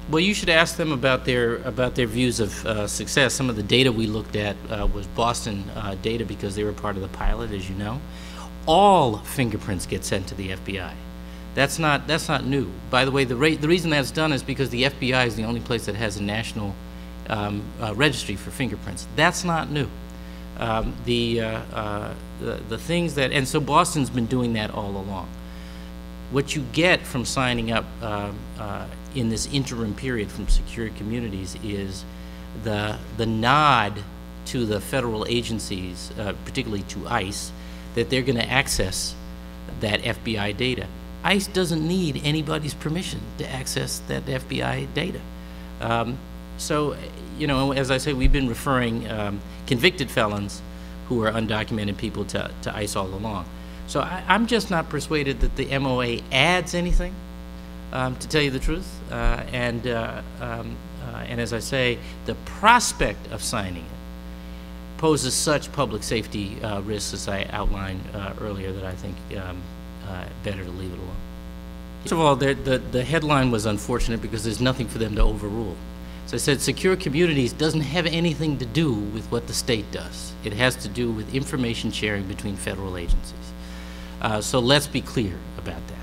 Well, you should ask them about their views of success. Some of the data we looked at was Boston data because they were part of the pilot, as you know. All fingerprints get sent to the FBI. That's not new. By the way, the reason that's done is because the FBI is the only place that has a national registry for fingerprints. That's not new. The things that, and so Boston's been doing that all along. What you get from signing up in this interim period from secure communities is the nod to the federal agencies, particularly to ICE, that they're going to access that FBI data. ICE doesn't need anybody's permission to access that FBI data. So, you know, as I say, we've been referring convicted felons who are undocumented people to ICE all along. So I'm just not persuaded that the MOA adds anything, to tell you the truth. And as I say, the prospect of signing it poses such public safety risks, as I outlined earlier, that I think better to leave it alone. First of all, the headline was unfortunate because there's nothing for them to overrule. As I said, secure communities doesn't have anything to do with what the state does. It has to do with information sharing between federal agencies. So let's be clear about that.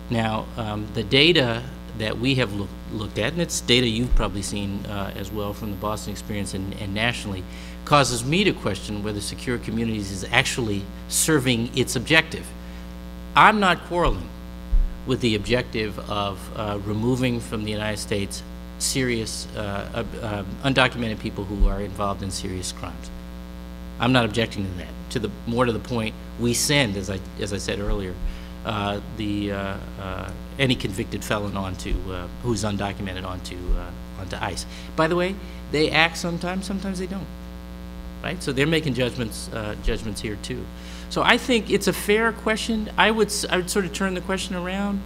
Now, the data that we have looked at, and it's data you've probably seen as well from the Boston experience and nationally, causes me to question whether secure communities is actually serving its objective. I'm not quarreling with the objective of removing from the United States serious, undocumented people who are involved in serious crimes. I'm not objecting to that. More to the point, we send, as I said earlier, any convicted felon who's undocumented onto ICE. By the way, they act sometimes they don't. Right? So they're making judgments here too. So I think it's a fair question. I would sort of turn the question around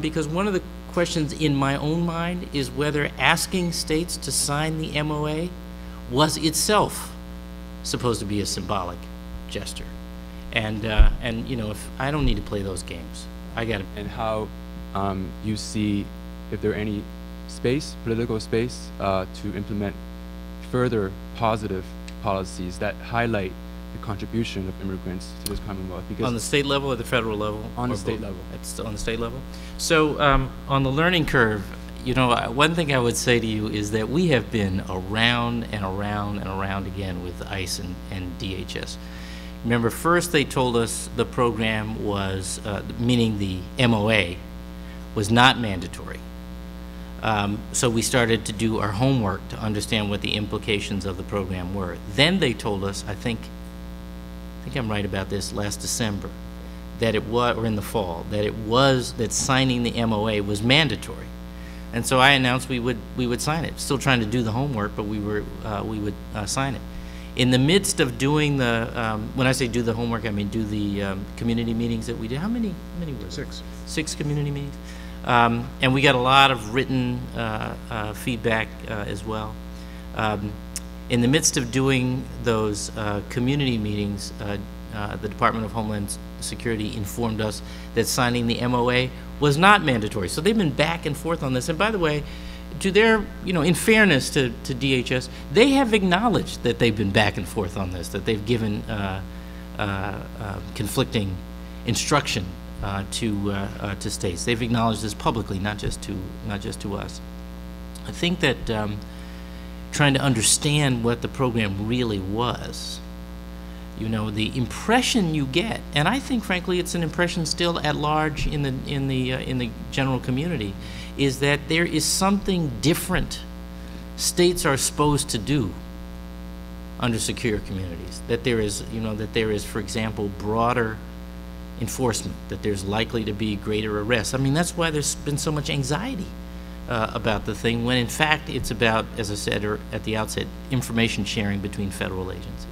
because one of the questions in my own mind is whether asking states to sign the MOA was itself supposed to be a symbolic gesture. And you know, if I don't need to play those games, I got to. And how you see if there any political space to implement further positive policies that highlight the contribution of immigrants to this Commonwealth. Because on the state level or the federal level? On the state level. It's on the state level. So on the learning curve, you know, one thing I would say to you is that we have been around and around and around again with ICE and DHS. Remember, first they told us the program was, meaning the MOA, was not mandatory. So we started to do our homework to understand what the implications of the program were. Then they told us, I think I'm right about this, last December, that it was, or in the fall, that signing the MOA was mandatory. And so I announced we would sign it. Still trying to do the homework, but we would sign it. In the midst of doing the, when I say do the homework, I mean do the community meetings that we did. How many were there? 6. 6 community meetings. And we got a lot of written feedback as well. In the midst of doing those community meetings, the Department of Homeland Security informed us that signing the MOA was not mandatory. So they've been back and forth on this. And by the way, to their, you know, in fairness to DHS, they have acknowledged that they've been back and forth on this, that they've given conflicting instruction to states. They've acknowledged this publicly, not just to us. I think that trying to understand what the program really was, you know, the impression you get, and I think frankly it's an impression still at large in the general community, is that there is something different states are supposed to do under secure communities. That there is, you know, for example, broader enforcement, that there's likely to be greater arrests. I mean, that's why there's been so much anxiety about the thing, when in fact it's about, as I said at the outset, information sharing between federal agencies.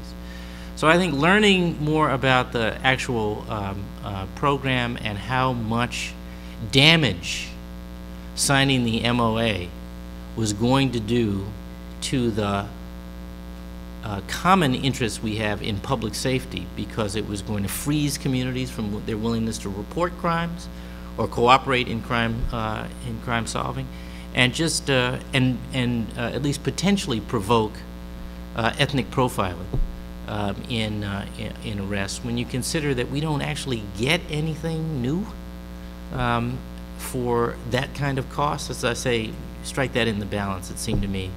So I think learning more about the actual program and how much damage signing the MOA was going to do to the common interest we have in public safety, because it was going to freeze communities from their willingness to report crimes or cooperate in crime solving, and just at least potentially provoke ethnic profiling in arrests, when you consider that we don't actually get anything new for that kind of cost. As I say, strike that in the balance. It seemed to me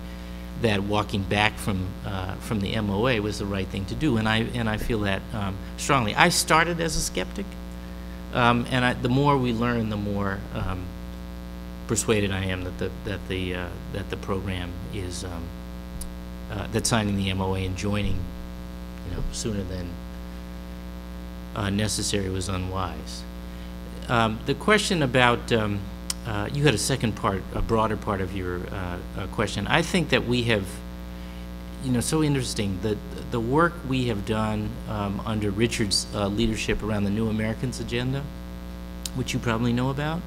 that walking back from the MOA was the right thing to do, and I feel that strongly. I started as a skeptic, and the more we learn, the more persuaded I am that the program is that signing the MOA and joining, sooner than necessary was unwise. The question about you had a second part, a broader part of your question. I think that we have, so interesting, the work we have done under Richard's leadership around the New Americans agenda, which you probably know about,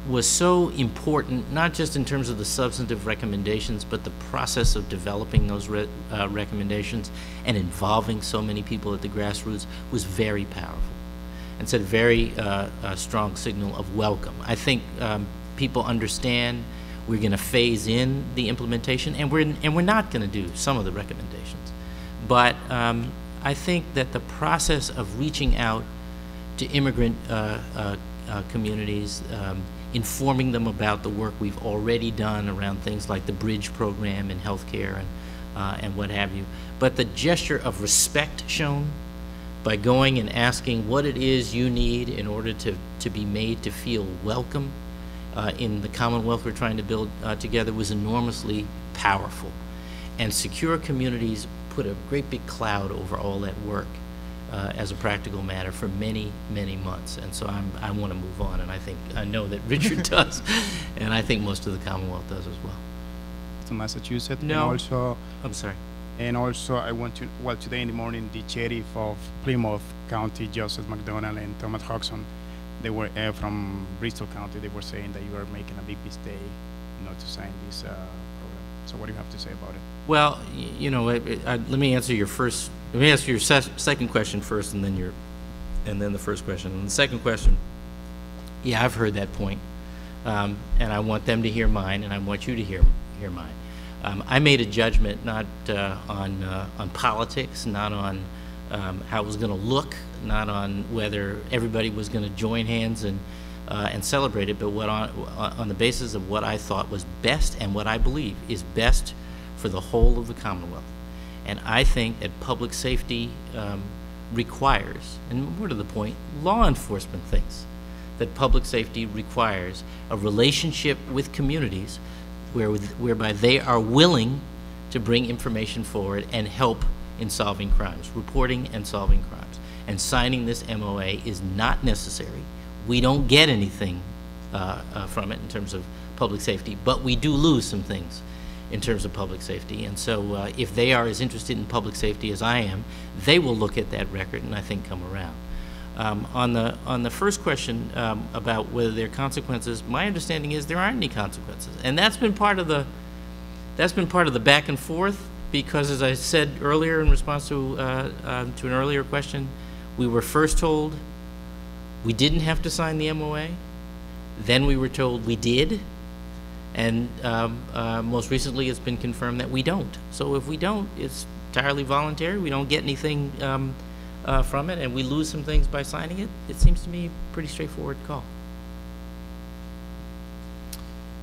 was so important, not just in terms of the substantive recommendations, but the process of developing those recommendations and involving so many people at the grassroots was very powerful. And sent a very strong signal of welcome. I think people understand we're going to phase in the implementation, and we're not going to do some of the recommendations. But I think that the process of reaching out to immigrant communities, informing them about the work we've already done around things like the Bridge program in healthcare and what have you, but the gesture of respect shown by going and asking what it is you need in order to be made to feel welcome in the Commonwealth we're trying to build together was enormously powerful. And secure communities put a great big cloud over all that work as a practical matter for many, many months. And so I want to move on, and I know that Richard does, and I think most of the Commonwealth does as well. To Massachusetts. No, and also, I'm sorry. And also, I want to, today in the morning, the sheriff of Plymouth County, Joseph McDonald, and Thomas Hodgson, they were from Bristol County. They were saying that you are making a big mistake, to sign this program. So, what do you have to say about it? Well, let me answer your first. Let me answer your second question first, and then the first question. And the second question, yeah, I've heard that point, and I want them to hear mine, and I want you to hear mine. I made a judgment not on politics, not on how it was going to look, not on whether everybody was going to join hands and celebrate it, but on the basis of what I thought was best and what I believe is best for the whole of the Commonwealth. And I think that public safety requires, and more to the point, law enforcement thinks that public safety requires a relationship with communities whereby they are willing to bring information forward and help in solving crimes, reporting and solving crimes. And signing this MOA is not necessary. We don't get anything from it in terms of public safety, but we do lose some things in terms of public safety. And so if they are as interested in public safety as I am, they will look at that record and I think come around. On the first question about whether there are consequences, my understanding is there aren't any consequences, and that's been part of the back and forth, because as I said earlier in response to an earlier question, we were first told we didn't have to sign the MOA, then we were told we did, and most recently it's been confirmed that we don't. So if we don't, it's entirely voluntary. We don't get anything from it, and we lose some things by signing it. It seems to me a pretty straightforward call.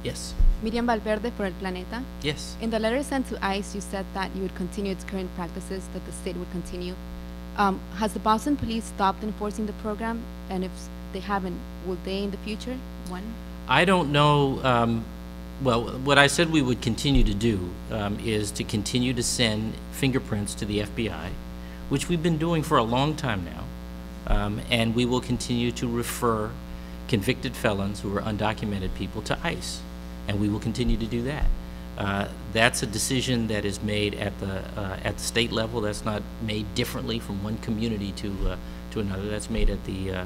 Yes. Miriam Valverde for El Planeta. Yes. In the letter sent to ICE, you said that you would continue its current practices, that the state would continue. Has the Boston police stopped enforcing the program? And if they haven't, will they in the future? When? I don't know. Well, what I said we would continue to do is to continue to send fingerprints to the FBI, which we've been doing for a long time now, and we will continue to refer convicted felons who are undocumented people to ICE, and we will continue to do that. That's a decision that is made at the state level. That's not made differently from one community to another. That's made at the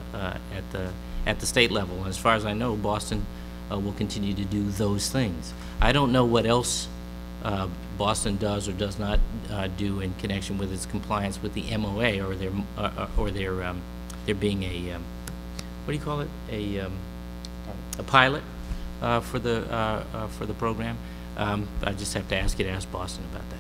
state level. And as far as I know, Boston will continue to do those things. I don't know what else Boston does or does not do in connection with its compliance with the MOA or there being a what do you call it, a pilot for the program. I just have to ask you to ask Boston about that.